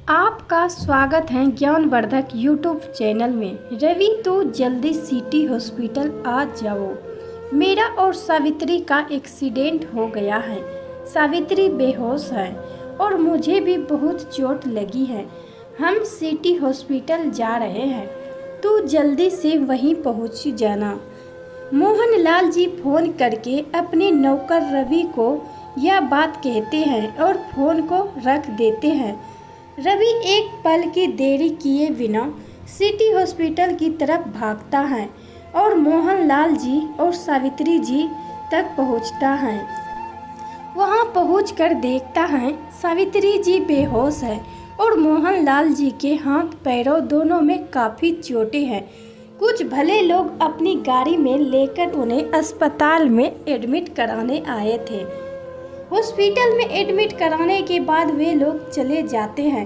आपका स्वागत है ज्ञानवर्धक यूट्यूब चैनल में। रवि तो जल्दी सिटी हॉस्पिटल आ जाओ, मेरा और सावित्री का एक्सीडेंट हो गया है। सावित्री बेहोश है और मुझे भी बहुत चोट लगी है। हम सिटी हॉस्पिटल जा रहे हैं, तू जल्दी से वहीं पहुंच जाना। मोहनलाल जी फोन करके अपने नौकर रवि को यह बात कहते हैं और फोन को रख देते हैं। रवि एक पल की देरी किए बिना सिटी हॉस्पिटल की तरफ भागता है और मोहनलाल जी और सावित्री जी तक पहुंचता है। वहां पहुंचकर देखता है सावित्री जी बेहोश है और मोहनलाल जी के हाथ पैरों दोनों में काफ़ी चोटें हैं। कुछ भले लोग अपनी गाड़ी में लेकर उन्हें अस्पताल में एडमिट कराने आए थे। हॉस्पिटल में एडमिट कराने के बाद वे लोग चले जाते हैं।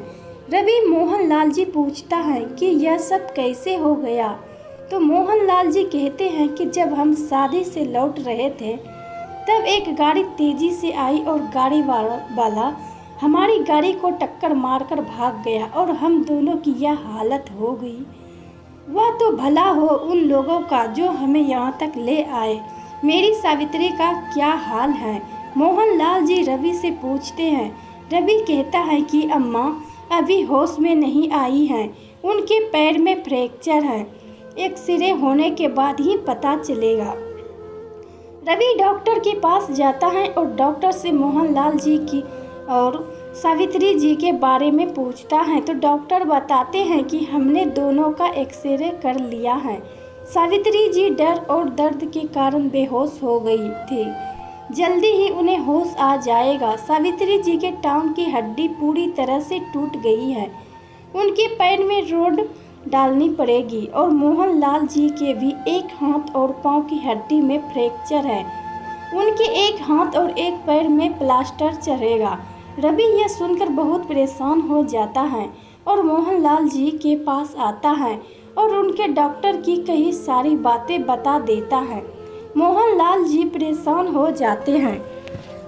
रवि मोहनलाल जी पूछता है कि यह सब कैसे हो गया, तो मोहनलाल जी कहते हैं कि जब हम शादी से लौट रहे थे तब एक गाड़ी तेजी से आई और गाड़ी वाला हमारी गाड़ी को टक्कर मारकर भाग गया और हम दोनों की यह हालत हो गई। वह तो भला हो उन लोगों का जो हमें यहाँ तक ले आए। मेरी सावित्री का क्या हाल है? मोहनलाल जी रवि से पूछते हैं। रवि कहता है कि अम्मा अभी होश में नहीं आई हैं, उनके पैर में फ्रैक्चर है, एक्सरे होने के बाद ही पता चलेगा। रवि डॉक्टर के पास जाता है और डॉक्टर से मोहनलाल जी की और सावित्री जी के बारे में पूछता है, तो डॉक्टर बताते हैं कि हमने दोनों का एक्सरे कर लिया है। सावित्री जी डर और दर्द के कारण बेहोश हो गई थी, जल्दी ही उन्हें होश आ जाएगा। सावित्री जी के टांग की हड्डी पूरी तरह से टूट गई है, उनके पैर में रोड डालनी पड़ेगी और मोहनलाल जी के भी एक हाथ और पांव की हड्डी में फ्रैक्चर है, उनके एक हाथ और एक पैर में प्लास्टर चढ़ेगा। रवि यह सुनकर बहुत परेशान हो जाता है और मोहनलाल जी के पास आता है और उनके डॉक्टर की कई सारी बातें बता देता है। मोहनलाल जी परेशान हो जाते हैं।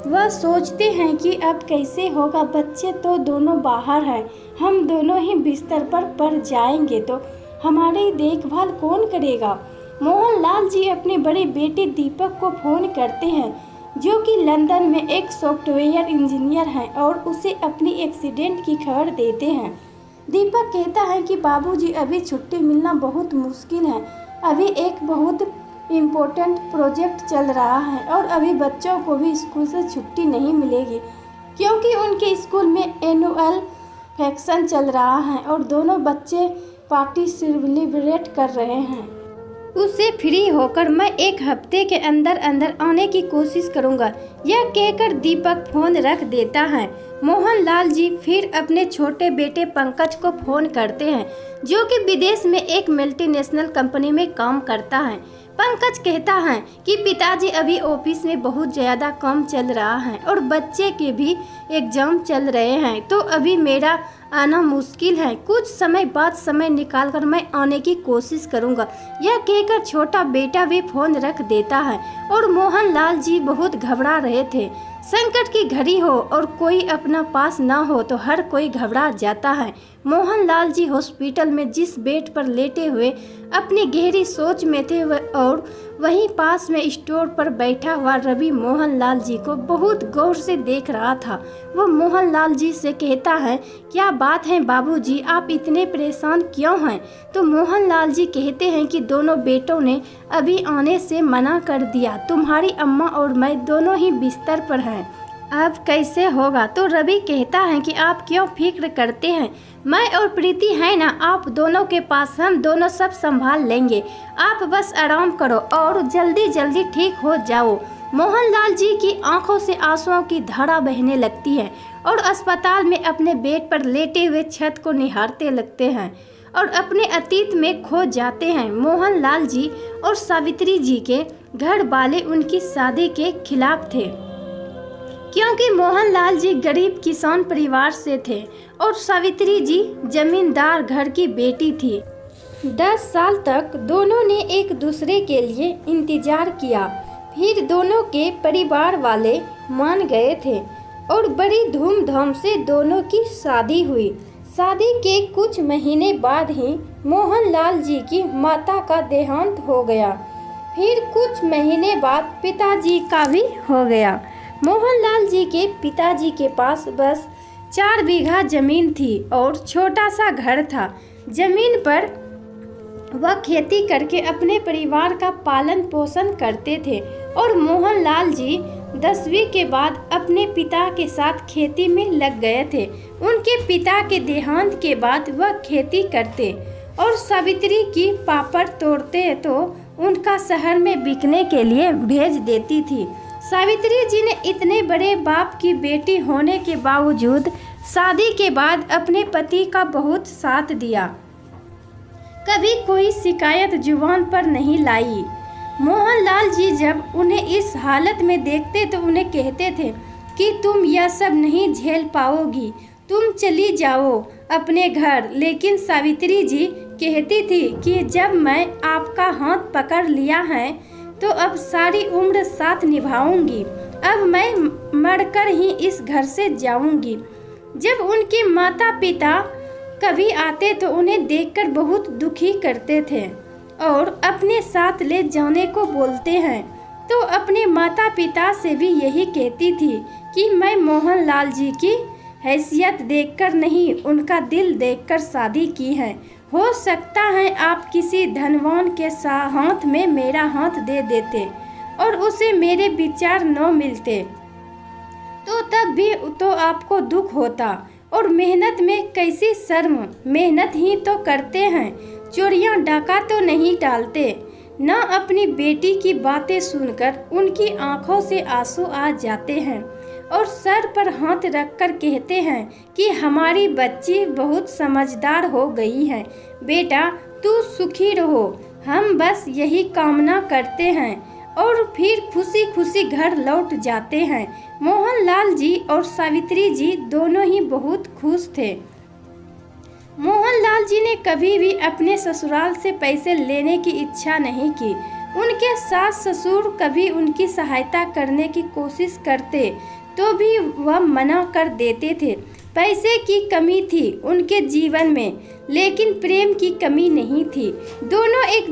वह सोचते हैं कि अब कैसे होगा, बच्चे तो दोनों बाहर हैं, हम दोनों ही बिस्तर पर पड़ जाएंगे तो हमारी देखभाल कौन करेगा। मोहनलाल जी अपने बड़े बेटे दीपक को फ़ोन करते हैं, जो कि लंदन में एक सॉफ्टवेयर इंजीनियर हैं, और उसे अपनी एक्सीडेंट की खबर देते हैं। दीपक कहता है कि बाबूजी अभी छुट्टी मिलना बहुत मुश्किल है, अभी एक बहुत इम्पोर्टेंट प्रोजेक्ट चल रहा है और अभी बच्चों को भी स्कूल से छुट्टी नहीं मिलेगी क्योंकि उनके स्कूल में एनुअल फंक्शन चल रहा है और दोनों बच्चे पार्टी सेलिब्रेट कर रहे हैं। उससे फ्री होकर मैं एक हफ्ते के अंदर अंदर आने की कोशिश करूंगा। यह कहकर दीपक फोन रख देता है। मोहनलाल जी फिर अपने छोटे बेटे पंकज को फोन करते हैं, जो कि विदेश में एक मल्टीनेशनल कंपनी में काम करता है। पंकज कहता है कि पिताजी अभी ऑफिस में बहुत ज़्यादा काम चल रहा है और बच्चे के भी एग्जाम चल रहे हैं, तो अभी मेरा आना मुश्किल है। कुछ समय बाद समय निकालकर मैं आने की कोशिश करूंगा। यह कहकर छोटा बेटा भी फोन रख देता है और मोहनलाल जी बहुत घबरा रहे थे। संकट की घड़ी हो और कोई अपना पास ना हो तो हर कोई घबरा जाता है। मोहनलाल जी हॉस्पिटल में जिस बेड पर लेटे हुए अपनी गहरी सोच में थे और वहीं पास में स्टोर पर बैठा हुआ रवि मोहनलाल जी को बहुत गौर से देख रहा था। वो मोहनलाल जी से कहता है, क्या बात है बाबूजी, आप इतने परेशान क्यों हैं? तो मोहनलाल जी कहते हैं कि दोनों बेटों ने अभी आने से मना कर दिया, तुम्हारी अम्मा और मैं दोनों ही बिस्तर पर हैं, अब कैसे होगा? तो रवि कहता है कि आप क्यों फिक्र करते हैं, मैं और प्रीति है ना, आप दोनों के पास, हम दोनों सब संभाल लेंगे, आप बस आराम करो और जल्दी जल्दी ठीक हो जाओ। मोहनलाल जी की आंखों से आंसुओं की धारा बहने लगती है और अस्पताल में अपने बेड पर लेटे हुए छत को निहारते लगते हैं और अपने अतीत में खो जाते हैं। मोहनलाल जी और सावित्री जी के घर वाले उनकी शादी के खिलाफ थे, क्योंकि मोहनलाल जी गरीब किसान परिवार से थे और सावित्री जी जमींदार घर की बेटी थी। 10 साल तक दोनों ने एक दूसरे के लिए इंतजार किया, फिर दोनों के परिवार वाले मान गए थे और बड़ी धूमधाम से दोनों की शादी हुई। शादी के कुछ महीने बाद ही मोहनलाल जी की माता का देहांत हो गया। फिर कुछ महीने बाद पिताजी का भी हो गया। मोहनलाल जी के पिताजी के पास बस 4 बीघा जमीन थी और छोटा सा घर था। जमीन पर वह खेती करके अपने परिवार का पालन पोषण करते थे और मोहनलाल जी 10वीं के बाद अपने पिता के साथ खेती में लग गए थे। उनके पिता के देहांत के बाद वह खेती करते और सावित्री की पापड़ तोड़ते तो उनका शहर में बिकने के लिए भेज देती थी। सावित्री जी ने इतने बड़े बाप की बेटी होने के बावजूद शादी के बाद अपने पति का बहुत साथ दिया। कभी कोई शिकायत जुबान पर नहीं लाई। मोहनलाल जी जब उन्हें इस हालत में देखते तो उन्हें कहते थे कि तुम यह सब नहीं झेल पाओगी, तुम चली जाओ अपने घर। लेकिन सावित्री जी कहती थी कि जब मैं आपका हाथ पकड़ लिया है तो अब सारी उम्र साथ निभाऊंगी, अब मैं मरकर ही इस घर से जाऊंगी। जब उनके माता पिता कभी आते तो उन्हें देखकर बहुत दुखी करते थे और अपने साथ ले जाने को बोलते हैं, तो अपने माता पिता से भी यही कहती थी कि मैं मोहनलाल जी की हैसियत देखकर नहीं, उनका दिल देखकर शादी की है। हो सकता है आप किसी धनवान के हाथ में मेरा हाथ दे देते और उसे मेरे विचार न मिलते तो तब भी तो आपको दुख होता। और मेहनत में कैसी शर्म, मेहनत ही तो करते हैं, चोरियां डाका तो नहीं डालते। न अपनी बेटी की बातें सुनकर उनकी आंखों से आंसू आ जाते हैं और सर पर हाथ रखकर कहते हैं कि हमारी बच्ची बहुत समझदार हो गई है, बेटा तू सुखी रहो, हम बस यही कामना करते हैं। और फिर खुशी खुशी घर लौट जाते हैं। मोहनलाल जी और सावित्री जी दोनों ही बहुत खुश थे। मोहनलाल जी ने कभी भी अपने ससुराल से पैसे लेने की इच्छा नहीं की। उनके सास ससुर कभी उनकी सहायता करने की कोशिश करते तो भी वह मना कर देते थे। पैसे की कमी थी उनके जीवन में, लेकिन प्रेम की कमी नहीं थी। दोनों एक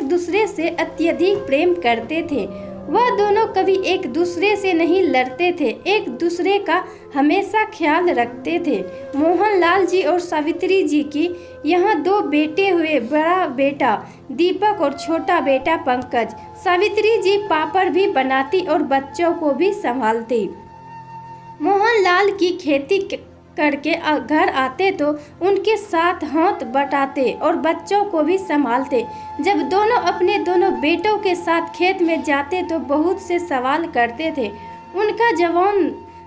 दूसरे से अत्यधिक प्रेम करते थे। वह दोनों कभी एक दूसरे से नहीं लड़ते थे, एक दूसरे का हमेशा ख्याल रखते थे। मोहनलाल जी और सावित्री जी की यहाँ 2 बेटे हुए, बड़ा बेटा दीपक और छोटा बेटा पंकज। सावित्री जी पापड़ भी बनाती और बच्चों को भी संभालती। मोहनलाल की खेती करके घर आते तो उनके साथ हाथ बटाते और बच्चों को भी संभालते। जब दोनों अपने दोनों बेटों के साथ खेत में जाते तो बहुत से सवाल करते थे। उनका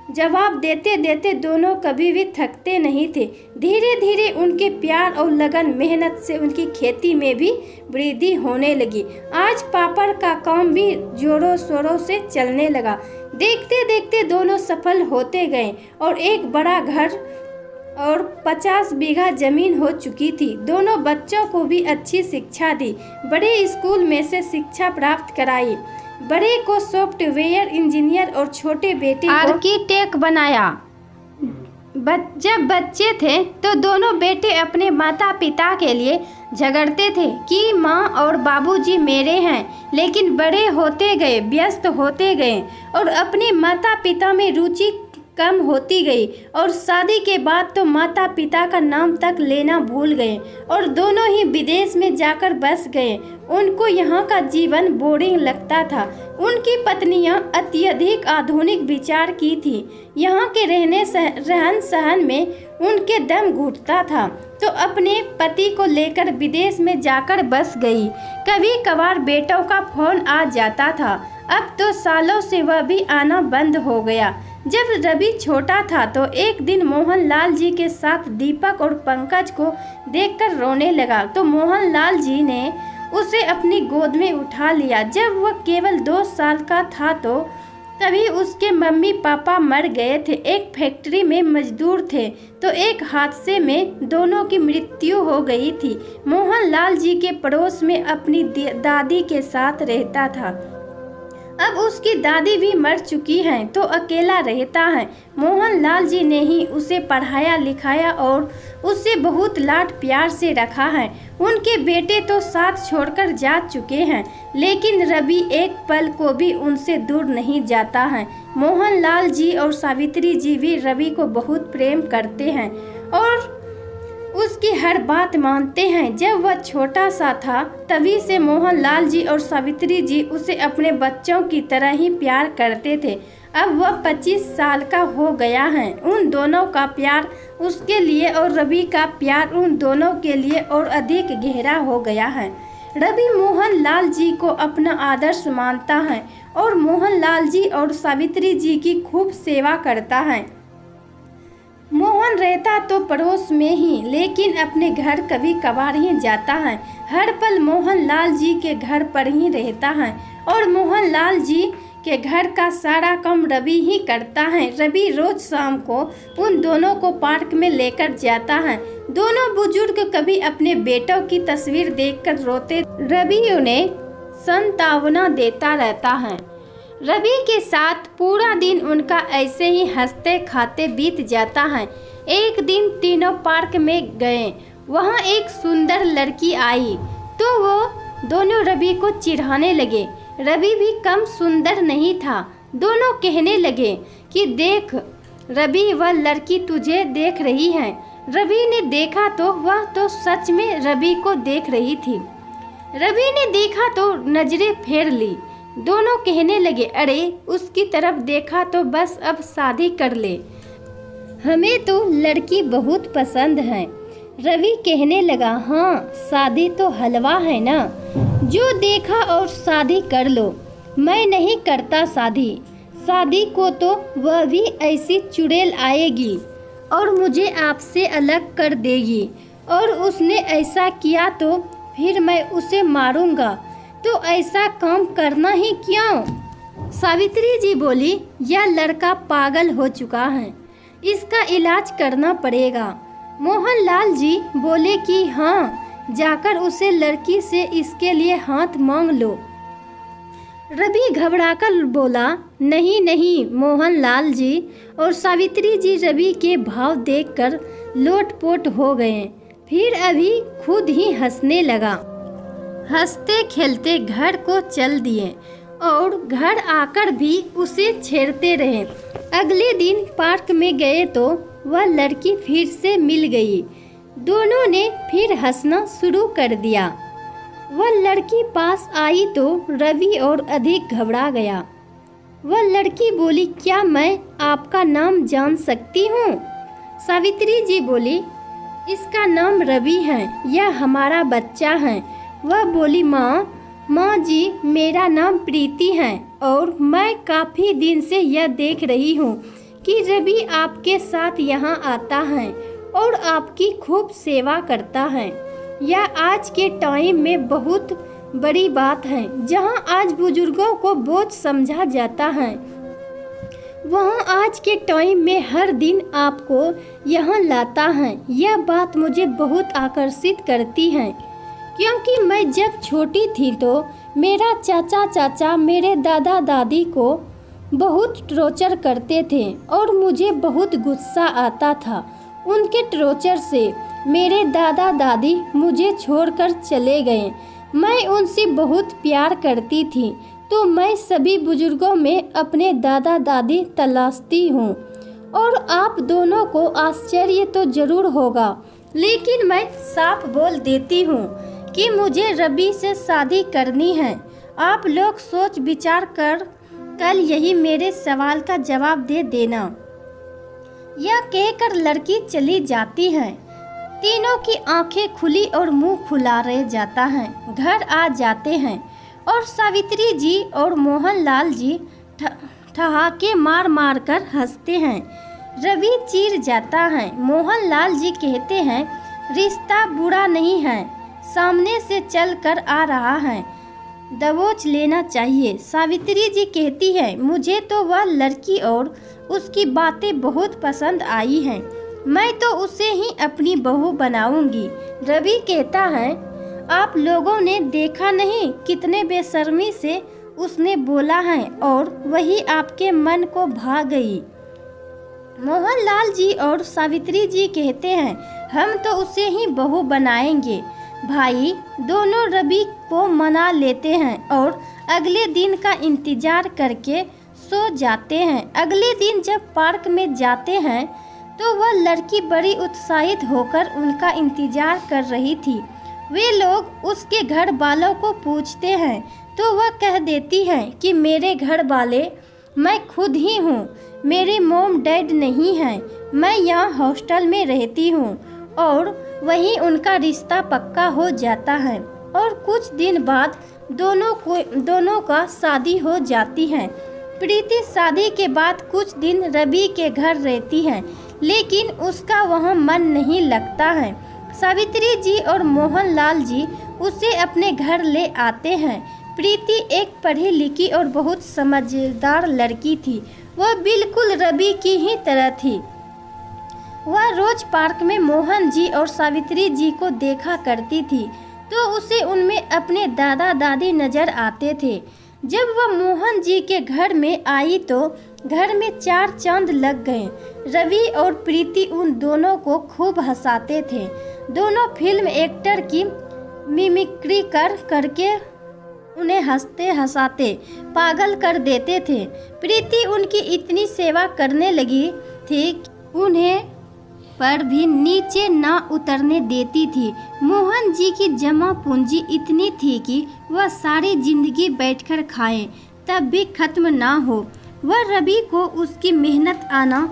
जवाब देते देते दोनों कभी भी थकते नहीं थे। धीरे धीरे उनके प्यार और लगन मेहनत से उनकी खेती में भी वृद्धि होने लगी। आज पापड़ का काम भी जोरों शोरों से चलने लगा। देखते देखते दोनों सफल होते गए और एक बड़ा घर और 50 बीघा जमीन हो चुकी थी। दोनों बच्चों को भी अच्छी शिक्षा दी, बड़े स्कूल में से शिक्षा प्राप्त कराई। बड़े को सॉफ्टवेयर इंजीनियर और छोटे बेटे को आर्किटेक्ट बनाया। जब बच्चे थे तो दोनों बेटे अपने माता पिता के लिए झगड़ते थे कि माँ और बाबूजी मेरे हैं, लेकिन बड़े होते गए, व्यस्त होते गए और अपने माता पिता में रुचि कम होती गई और शादी के बाद तो माता पिता का नाम तक लेना भूल गए और दोनों ही विदेश में जाकर बस गए। उनको यहाँ का जीवन बोरिंग लगता था। उनकी पत्नियाँ अत्यधिक आधुनिक विचार की थी। यहाँ के रहन सहन में उनके दम घुटता था तो अपने पति को लेकर विदेश में जाकर बस गई। कभी कभार बेटों का फोन आ जाता था, अब तो सालों से वह भी आना बंद हो गया। जब रवि छोटा था तो एक दिन मोहनलाल जी के साथ दीपक और पंकज को देखकर रोने लगा तो मोहनलाल जी ने उसे अपनी गोद में उठा लिया। जब वह केवल 2 साल का था तो तभी उसके मम्मी पापा मर गए थे। एक फैक्ट्री में मजदूर थे तो एक हादसे में दोनों की मृत्यु हो गई थी। मोहनलाल जी के पड़ोस में अपनी दादी के साथ रहता था। अब उसकी दादी भी मर चुकी हैं तो अकेला रहता है। मोहनलाल जी ने ही उसे पढ़ाया लिखाया और उससे बहुत लाड प्यार से रखा है। उनके बेटे तो साथ छोड़कर जा चुके हैं, लेकिन रवि एक पल को भी उनसे दूर नहीं जाता है। मोहनलाल जी और सावित्री जी भी रवि को बहुत प्रेम करते हैं और उसकी हर बात मानते हैं। जब वह छोटा सा था तभी से मोहनलाल जी और सावित्री जी उसे अपने बच्चों की तरह ही प्यार करते थे। अब वह 25 साल का हो गया है। उन दोनों का प्यार उसके लिए और रवि का प्यार उन दोनों के लिए और अधिक गहरा हो गया है। रवि मोहनलाल जी को अपना आदर्श मानता है और मोहनलाल जी और सावित्री जी की खूब सेवा करता है। मोहन रहता तो पड़ोस में ही, लेकिन अपने घर कभी कभार ही जाता है। हर पल मोहनलाल जी के घर पर ही रहता है और मोहनलाल जी के घर का सारा काम रवि ही करता है। रवि रोज शाम को उन दोनों को पार्क में लेकर जाता है। दोनों बुजुर्ग कभी अपने बेटों की तस्वीर देखकर रोते। रवि उन्हें सांत्वना देता रहता है। रवि के साथ पूरा दिन उनका ऐसे ही हंसते खाते बीत जाता है। एक दिन तीनों पार्क में गए। वहाँ एक सुंदर लड़की आई तो वो दोनों रवि को चिढ़ाने लगे। रवि भी कम सुंदर नहीं था। दोनों कहने लगे कि देख रवि, वह लड़की तुझे देख रही है। रवि ने देखा तो वह तो सच में रवि को देख रही थी। रवि ने देखा तो नजरें फेर ली। दोनों कहने लगे, अरे उसकी तरफ देखा तो बस अब शादी कर ले, हमें तो लड़की बहुत पसंद है। रवि कहने लगा, हाँ शादी तो हलवा है ना, जो देखा और शादी कर लो। मैं नहीं करता शादी। शादी को तो वह भी ऐसी चुड़ैल आएगी और मुझे आपसे अलग कर देगी, और उसने ऐसा किया तो फिर मैं उसे मारूंगा। तो ऐसा काम करना ही क्यों? सावित्री जी बोली, यह लड़का पागल हो चुका है, इसका इलाज करना पड़ेगा। मोहनलाल जी बोले कि हाँ, जाकर उसे लड़की से इसके लिए हाथ मांग लो। रवि घबराकर बोला, नहीं नहीं मोहनलाल जी। और सावित्री जी रवि के भाव देखकर लोटपोट हो गए। फिर अभी खुद ही हंसने लगा। हंसते खेलते घर को चल दिए और घर आकर भी उसे छेड़ते रहे। अगले दिन पार्क में गए तो वह लड़की फिर से मिल गई। दोनों ने फिर हंसना शुरू कर दिया। वह लड़की पास आई तो रवि और अधिक घबरा गया। वह लड़की बोली, क्या मैं आपका नाम जान सकती हूँ? सावित्री जी बोली, इसका नाम रवि है, यह हमारा बच्चा है। वह बोली, माँ जी मेरा नाम प्रीति है और मैं काफ़ी दिन से यह देख रही हूँ कि रवि आपके साथ यहाँ आता है और आपकी खूब सेवा करता है। यह आज के टाइम में बहुत बड़ी बात है। जहाँ आज बुजुर्गों को बोझ समझा जाता है, वहाँ आज के टाइम में हर दिन आपको यहाँ लाता है। यह बात मुझे बहुत आकर्षित करती है, क्योंकि मैं जब छोटी थी तो मेरा चाचा मेरे दादा दादी को बहुत टॉर्चर करते थे और मुझे बहुत गुस्सा आता था। उनके टॉर्चर से मेरे दादा दादी मुझे छोड़कर चले गए। मैं उनसे बहुत प्यार करती थी, तो मैं सभी बुजुर्गों में अपने दादा दादी तलाशती हूँ। और आप दोनों को आश्चर्य तो जरूर होगा, लेकिन मैं साफ बोल देती हूँ कि मुझे रवि से शादी करनी है। आप लोग सोच विचार कर कल यही मेरे सवाल का जवाब दे देना। यह कहकर लड़की चली जाती है। तीनों की आंखें खुली और मुंह खुला रह जाता है। घर आ जाते हैं और सावित्री जी और मोहनलाल जी ठहाके मार मार कर हंसते हैं। रवि चीर जाता है। मोहनलाल जी कहते हैं, रिश्ता बुरा नहीं है, सामने से चल कर आ रहा है, दबोच लेना चाहिए। सावित्री जी कहती है, मुझे तो वह लड़की और उसकी बातें बहुत पसंद आई हैं, मैं तो उसे ही अपनी बहू बनाऊंगी। रवि कहता है, आप लोगों ने देखा नहीं कितने बेशर्मी से उसने बोला है और वही आपके मन को भा गई। मोहनलाल जी और सावित्री जी कहते हैं हम तो उसे ही बहू बनाएंगे। भाई दोनों रवि को मना लेते हैं और अगले दिन का इंतजार करके सो जाते हैं। अगले दिन जब पार्क में जाते हैं तो वह लड़की बड़ी उत्साहित होकर उनका इंतजार कर रही थी। वे लोग उसके घर वालों को पूछते हैं तो वह कह देती है कि मेरे घर वाले मैं खुद ही हूँ, मेरे मॉम डैड नहीं हैं, मैं यहाँ हॉस्टल में रहती हूँ। और वहीं उनका रिश्ता पक्का हो जाता है और कुछ दिन बाद दोनों का शादी हो जाती है। प्रीति शादी के बाद कुछ दिन रवि के घर रहती है, लेकिन उसका वहाँ मन नहीं लगता है। सावित्री जी और मोहनलाल जी उसे अपने घर ले आते हैं। प्रीति एक पढ़ी लिखी और बहुत समझदार लड़की थी। वह बिल्कुल रवि की ही तरह थी। वह रोज पार्क में मोहन जी और सावित्री जी को देखा करती थी तो उसे उनमें अपने दादा दादी नजर आते थे। जब वह मोहन जी के घर में आई तो घर में चार चांद लग गए। रवि और प्रीति उन दोनों को खूब हंसाते थे। दोनों फिल्म एक्टर की मिमिक्री करके उन्हें हंसते हंसाते पागल कर देते थे। प्रीति उनकी इतनी सेवा करने लगी थी कि उन्हें पर भी नीचे ना उतरने देती थी। मोहन जी की जमा पूंजी इतनी थी कि वह सारी जिंदगी बैठकर खाएं तब भी खत्म ना हो। वह रवि को उसकी मेहनत आना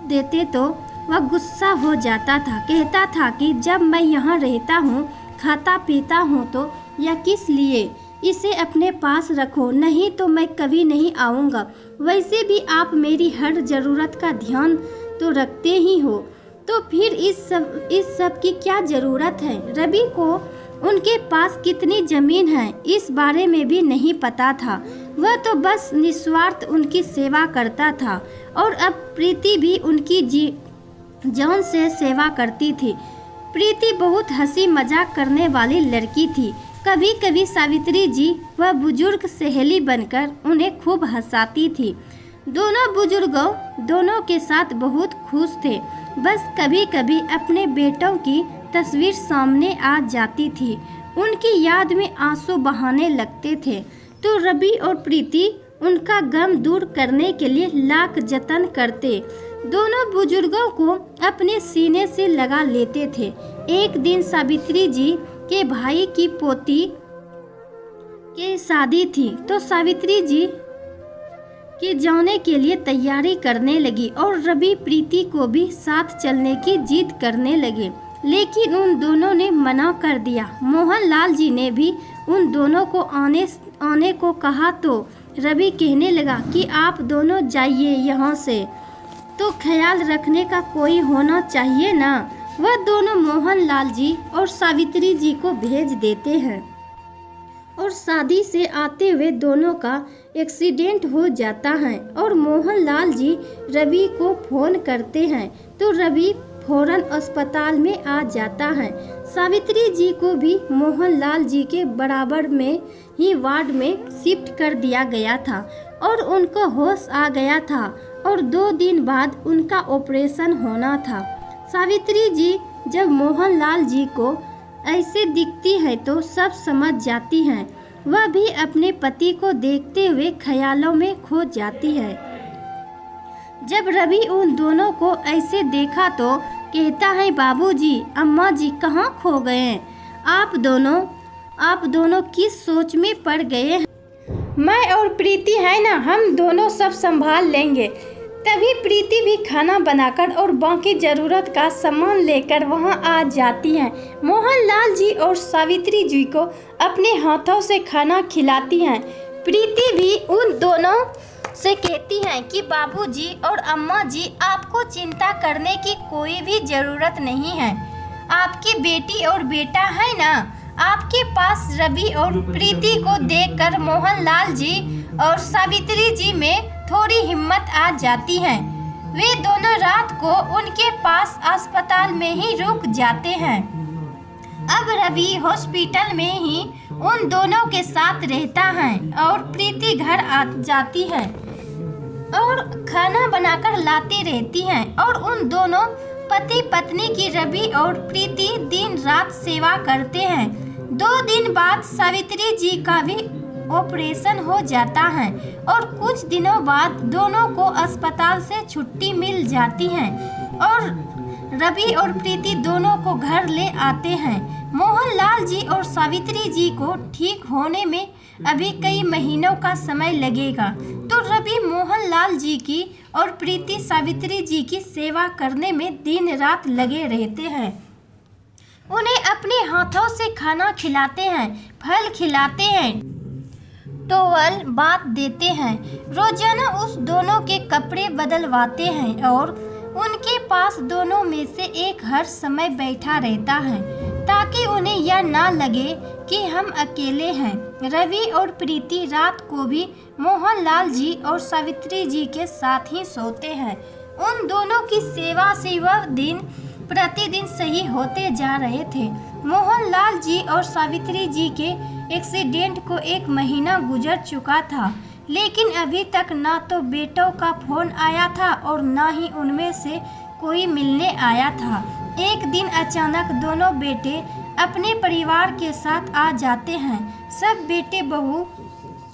देते तो वह गुस्सा हो जाता था। कहता था कि जब मैं यहाँ रहता हूँ, खाता पीता हूँ तो या किस लिए, इसे अपने पास रखो, नहीं तो मैं कभी नहीं आऊँगा। वैसे भी आप मेरी हर ज़रूरत का ध्यान तो रखते ही हो, तो फिर इस सब की क्या ज़रूरत है। रवि को उनके पास कितनी ज़मीन है इस बारे में भी नहीं पता था। वह तो बस निस्वार्थ उनकी सेवा करता था और अब प्रीति भी उनकी जान से सेवा करती थी। प्रीति बहुत हंसी मजाक करने वाली लड़की थी। कभी कभी सावित्री जी वह बुजुर्ग सहेली बनकर उन्हें खूब हंसाती थी। दोनों बुजुर्गों दोनों के साथ बहुत खुश थे। बस कभी कभी अपने बेटों की तस्वीर सामने आ जाती थी, उनकी याद में आंसू बहाने लगते थे तो रवि और प्रीति उनका गम दूर करने के लिए लाख जतन करते। दोनों बुजुर्गों को अपने सीने से लगा लेते थे। एक दिन सावित्री जी के भाई की पोती की शादी थी तो सावित्री जी के जाने के लिए तैयारी करने लगी और रवि प्रीति को भी साथ चलने की जिद करने लगे, लेकिन उन दोनों ने मना कर दिया। मोहनलाल जी ने भी उन दोनों को आने को कहा तो रवि कहने लगा कि आप दोनों जाइए यहाँ से, तो ख्याल रखने का कोई होना चाहिए ना। वह दोनों मोहनलाल जी और सावित्री जी को भेज देते हैं और शादी से आते हुए दोनों का एक्सीडेंट हो जाता है और मोहनलाल जी रवि को फ़ोन करते हैं तो रवि फौरन अस्पताल में आ जाता है। सावित्री जी को भी मोहनलाल जी के बराबर में ही वार्ड में शिफ्ट कर दिया गया था और उनको होश आ गया था और 2 दिन बाद उनका ऑपरेशन होना था। सावित्री जी जब मोहनलाल जी को ऐसे दिखती है तो सब समझ जाती हैं। वह भी अपने पति को देखते हुए ख्यालों में खो जाती है। जब रवि उन दोनों को ऐसे देखा तो कहता है, बाबूजी, अम्मा जी कहाँ खो गए? आप दोनों किस सोच में पड़ गए हैं? मैं और प्रीति है ना, हम दोनों सब संभाल लेंगे। तभी प्रीति भी खाना बनाकर और बाकी ज़रूरत का सामान लेकर वहां आ जाती हैं। मोहनलाल जी और सावित्री जी को अपने हाथों से खाना खिलाती हैं। प्रीति भी उन दोनों से कहती हैं कि बाबूजी और अम्मा जी, आपको चिंता करने की कोई भी ज़रूरत नहीं है। आपकी बेटी और बेटा है ना। आपके पास रवि और प्रीति को देखकर मोहनलाल जी और सावित्री जी में थोड़ी हिम्मत आ जाती है। वे दोनों रात को उनके पास अस्पताल में ही रुक जाते हैं। अब रवि हॉस्पिटल में ही उन दोनों के साथ रहता है और प्रीति घर आ जाती है और खाना बनाकर लाती रहती है और उन दोनों पति पत्नी की रवि और प्रीति दिन रात सेवा करते हैं। 2 दिन बाद सावित्री जी का भी ऑपरेशन हो जाता है और कुछ दिनों बाद दोनों को अस्पताल से छुट्टी मिल जाती है और रवि और प्रीति दोनों को घर ले आते हैं। मोहनलाल जी और सावित्री जी को ठीक होने में अभी कई महीनों का समय लगेगा, तो रवि मोहनलाल जी की और प्रीति सावित्री जी की सेवा करने में दिन रात लगे रहते हैं। उन्हें अपने हाथों से खाना खिलाते हैं, फल खिलाते हैं, टॉवल बांध देते हैं, रोजाना उस दोनों के कपड़े बदलवाते हैं और उनके पास दोनों में से एक हर समय बैठा रहता है ताकि उन्हें यह ना लगे कि हम अकेले हैं। रवि और प्रीति रात को भी मोहनलाल जी और सावित्री जी के साथ ही सोते हैं। उन दोनों की सेवा से वह दिन प्रतिदिन सही होते जा रहे थे। मोहनलाल जी और सावित्री जी के एक्सीडेंट को 1 महीना गुजर चुका था, लेकिन अभी तक ना तो बेटों का फोन आया था और ना ही उनमें से कोई मिलने आया था। एक दिन अचानक दोनों बेटे अपने परिवार के साथ आ जाते हैं। सब बेटे बहू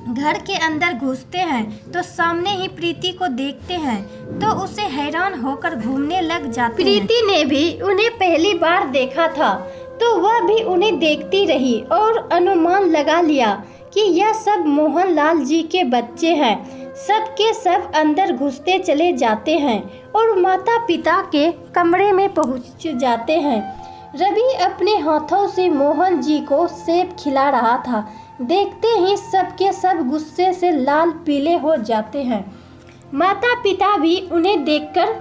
घर के अंदर घुसते हैं तो सामने ही प्रीति को देखते हैं तो उसे हैरान होकर घूमने लग जाते हैं। प्रीति ने भी उन्हें पहली बार देखा था तो वह भी उन्हें देखती रही और अनुमान लगा लिया कि यह सब मोहनलाल जी के बच्चे हैं। सब के सब अंदर घुसते चले जाते हैं और माता पिता के कमरे में पहुंच जाते हैं। रवि अपने हाथों से मोहन जी को सेब खिला रहा था। देखते ही सब के सब गुस्से से लाल पीले हो जाते हैं। माता पिता भी उन्हें देखकर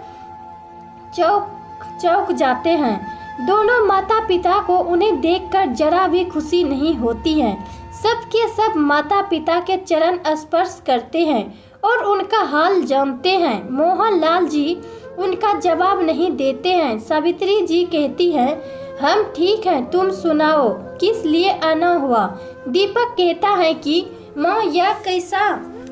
चौंक जाते हैं। दोनों माता पिता को उन्हें देखकर जरा भी खुशी नहीं होती है। सब के सब माता पिता के चरण स्पर्श करते हैं और उनका हाल जानते हैं। मोहनलाल जी उनका जवाब नहीं देते हैं। सावित्री जी कहती है, हम ठीक हैं, तुम सुनाओ किस लिए आना हुआ। दीपक कहता है कि माँ यह कैसा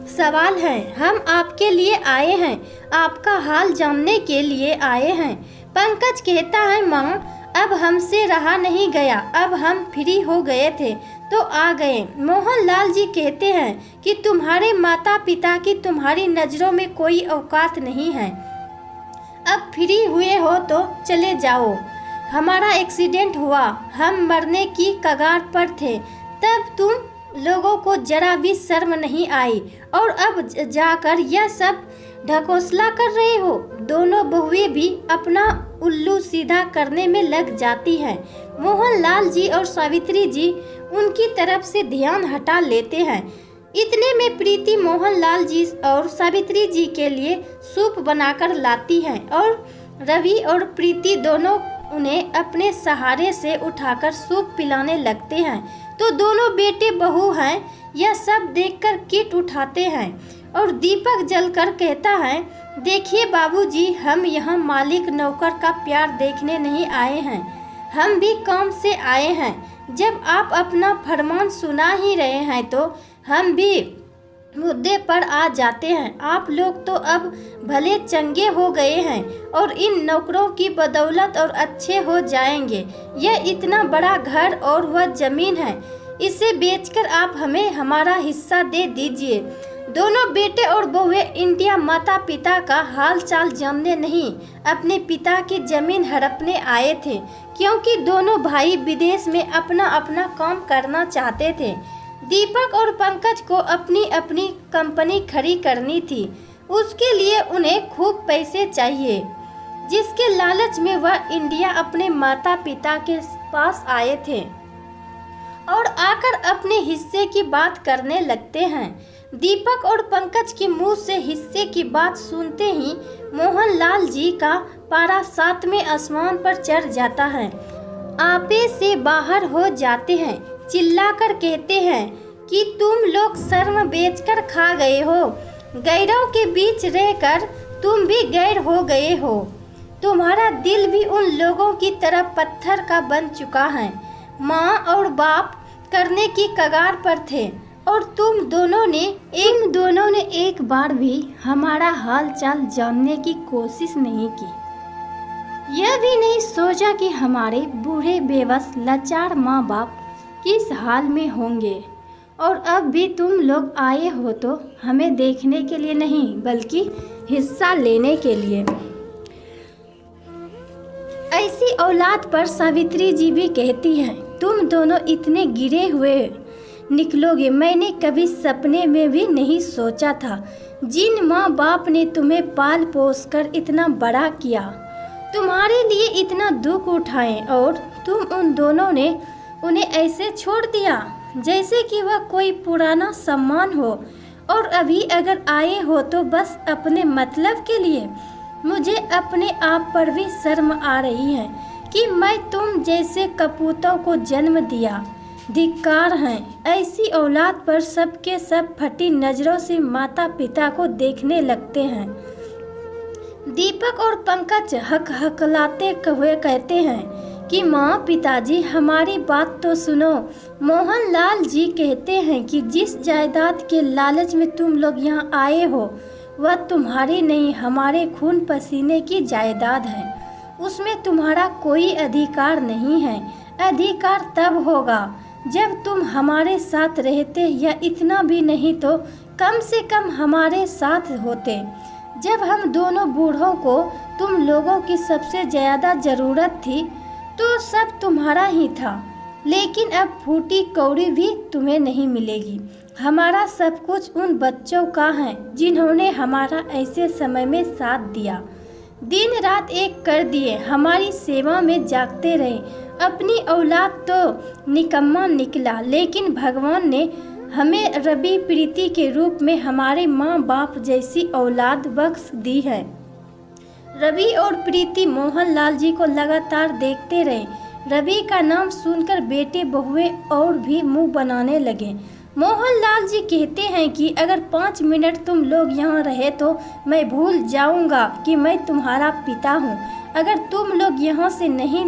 सवाल है, हम आपके लिए आए हैं, आपका हाल जानने के लिए आए हैं। पंकज कहता है, माँ अब हमसे रहा नहीं गया, अब हम फ्री हो गए थे तो आ गए। मोहनलाल जी कहते हैं कि तुम्हारे माता पिता की तुम्हारी नज़रों में कोई औकात नहीं है, अब फ्री हुए हो तो चले जाओ। हमारा एक्सीडेंट हुआ, हम मरने की कगार पर थे, तब तुम लोगों को जरा भी शर्म नहीं आई और अब जाकर यह सब ढकोसला कर रहे हो। दोनों बहुएं भी अपना उल्लू सीधा करने में लग जाती हैं। मोहनलाल जी और सावित्री जी उनकी तरफ से ध्यान हटा लेते हैं। इतने में प्रीति मोहनलाल जी और सावित्री जी के लिए सूप बनाकर लाती है और रवि और प्रीति दोनों उन्हें अपने सहारे से उठाकर सूप पिलाने लगते हैं। तो दोनों बेटे बहू हैं, यह सब देखकर किट उठाते हैं और दीपक जलकर कहता है, देखिए बाबूजी, हम यहाँ मालिक नौकर का प्यार देखने नहीं आए हैं, हम भी काम से आए हैं। जब आप अपना फरमान सुना ही रहे हैं तो हम भी मुद्दे पर आ जाते हैं। आप लोग तो अब भले चंगे हो गए हैं और इन नौकरों की बदौलत और अच्छे हो जाएंगे। यह इतना बड़ा घर और वह जमीन है, इसे बेचकर आप हमें हमारा हिस्सा दे दीजिए। दोनों बेटे और बहुएं इंडिया माता पिता का हाल चाल जानने नहीं, अपने पिता की जमीन हड़पने आए थे, क्योंकि दोनों भाई विदेश में अपना अपना काम करना चाहते थे। दीपक और पंकज को अपनी अपनी कंपनी खड़ी करनी थी, उसके लिए उन्हें खूब पैसे चाहिए, जिसके लालच में वह इंडिया अपने माता पिता के पास आए थे और आकर अपने हिस्से की बात करने लगते हैं। दीपक और पंकज के मुंह से हिस्से की बात सुनते ही मोहनलाल जी का पारा 7वें आसमान पर चढ़ जाता है। आपे से बाहर हो जाते हैं, चिल्लाकर कहते हैं कि तुम लोग शर्म बेचकर खा गए हो, गैरों के बीच रहकर तुम भी गैर हो गए हो, तुम्हारा दिल भी उन लोगों की तरह पत्थर का बन चुका है। माँ और बाप करने की कगार पर थे और तुम दोनों ने एक बार भी हमारा हाल चाल जानने की कोशिश नहीं की। यह भी नहीं सोचा कि हमारे बूढ़े बेबस लाचार माँ बाप किस हाल में होंगे। और अब भी तुम लोग आए हो तो हमें देखने के लिए नहीं बल्कि हिस्सा लेने के लिए। ऐसी औलाद पर सावित्री जी भी कहती हैं, तुम दोनों इतने गिरे हुए निकलोगे मैंने कभी सपने में भी नहीं सोचा था। जिन माँ बाप ने तुम्हें पाल पोस कर इतना बड़ा किया, तुम्हारे लिए इतना दुख उठाए, और तुम उन दोनों ने उन्हें ऐसे छोड़ दिया जैसे कि वह कोई पुराना सम्मान हो। और अभी अगर आए हो तो बस अपने मतलब के लिए। मुझे अपने आप पर भी शर्म आ रही है कि मैं तुम जैसे कपूतों को जन्म दिया। धिक्कार हैं ऐसी औलाद पर। सबके सब फटी नज़रों से माता पिता को देखने लगते हैं। दीपक और पंकज हकलाते हुए कहते हैं कि माँ पिताजी हमारी बात तो सुनो। मोहनलाल जी कहते हैं कि जिस जायदाद के लालच में तुम लोग यहाँ आए हो वह तुम्हारी नहीं हमारे खून पसीने की जायदाद है। उसमें तुम्हारा कोई अधिकार नहीं है। अधिकार तब होगा जब तुम हमारे साथ रहते, या इतना भी नहीं तो कम से कम हमारे साथ होते। जब हम दोनों बूढ़ों को तुम लोगों की सबसे ज़्यादा ज़रूरत थी तो सब तुम्हारा ही था, लेकिन अब फूटी कौड़ी भी तुम्हें नहीं मिलेगी। हमारा सब कुछ उन बच्चों का है जिन्होंने हमारा ऐसे समय में साथ दिया, दिन रात एक कर दिए, हमारी सेवा में जागते रहे। अपनी औलाद तो निकम्मा निकला, लेकिन भगवान ने हमें रवि प्रीति के रूप में हमारे माँ बाप जैसी औलाद बख्श दी है। रवि और प्रीति मोहनलाल जी को लगातार देखते रहे। रवि का नाम सुनकर बेटे बहुएं और भी मुंह बनाने लगे। मोहनलाल जी कहते हैं कि अगर 5 मिनट तुम लोग यहाँ रहे तो मैं भूल जाऊँगा कि मैं तुम्हारा पिता हूँ। अगर तुम लोग यहाँ से नहीं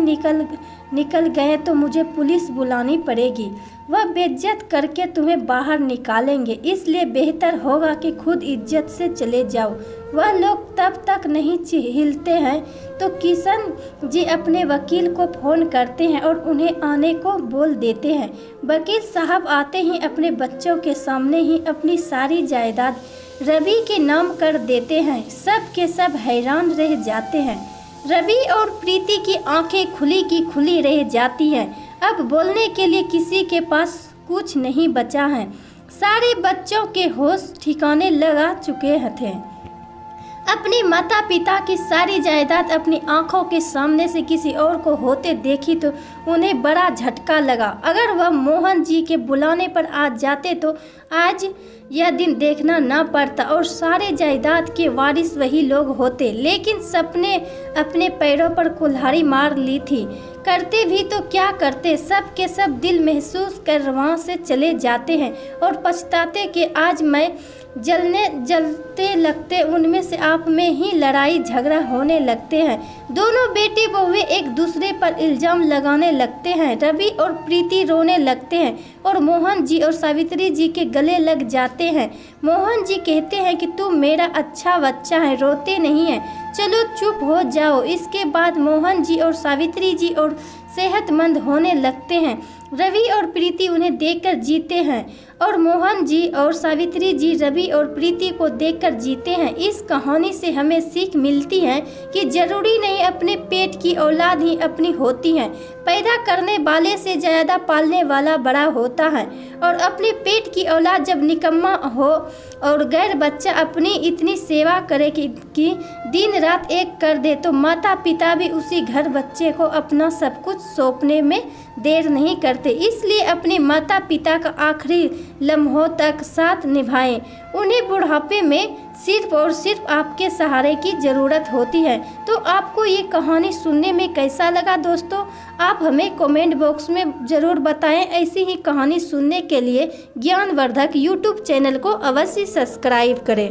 निकल गए तो मुझे पुलिस बुलानी पड़ेगी। वह बेइज्जत करके तुम्हें बाहर निकालेंगे, इसलिए बेहतर होगा कि खुद इज्जत से चले जाओ। वह लोग तब तक नहीं हिलते हैं तो किशन जी अपने वकील को फ़ोन करते हैं और उन्हें आने को बोल देते हैं। वकील साहब आते ही अपने बच्चों के सामने ही अपनी सारी जायदाद रवि के नाम कर देते हैं। सब के सब हैरान रह जाते हैं। रवि और प्रीति की आंखें खुली की खुली रह जाती हैं। अब बोलने के लिए किसी के पास कुछ नहीं बचा है। सारे बच्चों के होश ठिकाने लगा चुके थे। अपने माता पिता की सारी जायदाद अपनी आंखों के सामने से किसी और को होते देखी तो उन्हें बड़ा झटका लगा। अगर वह मोहन जी के बुलाने पर आ जाते तो आज यह दिन देखना ना पड़ता और सारे जायदाद के वारिस वही लोग होते। लेकिन सपने अपने पैरों पर कुल्हाड़ी मार ली थी। करते भी तो क्या करते, सब के सब दिल महसूस कर वहाँ से चले जाते हैं और पछताते कि आज मैं जलते लगते उनमें से आप में ही लड़ाई झगड़ा होने लगते हैं। दोनों बेटे बहुएं एक दूसरे पर इल्ज़ाम लगाने लगते हैं। रवि और प्रीति रोने लगते हैं और मोहन जी और सावित्री जी के गले लग जाते हैं। मोहन जी कहते हैं कि तुम मेरा अच्छा बच्चा है, रोते नहीं है, चलो चुप हो जाओ। इसके बाद मोहन जी और सावित्री जी और सेहतमंद होने लगते हैं। रवि और प्रीति उन्हें देखकर जीते हैं और मोहन जी और सावित्री जी रवि और प्रीति को देखकर जीते हैं। इस कहानी से हमें सीख मिलती है कि जरूरी नहीं अपने पेट की औलाद ही अपनी होती है। पैदा करने वाले से ज़्यादा पालने वाला बड़ा होता है। और अपने पेट की औलाद जब निकम्मा हो और गैर बच्चा अपनी इतनी सेवा करे कि दिन रात एक कर दे तो माता पिता भी उसी घर बच्चे को अपना सब कुछ सौंपने में देर नहीं करते। इसलिए अपने माता पिता का आखिरी लम्हों तक साथ निभाएं। उन्हें बुढ़ापे में सिर्फ और सिर्फ आपके सहारे की ज़रूरत होती है। तो आपको ये कहानी सुनने में कैसा लगा दोस्तों, आप हमें कमेंट बॉक्स में ज़रूर बताएं। ऐसी ही कहानी सुनने के लिए ज्ञानवर्धक यूट्यूब चैनल को अवश्य सब्सक्राइब करें।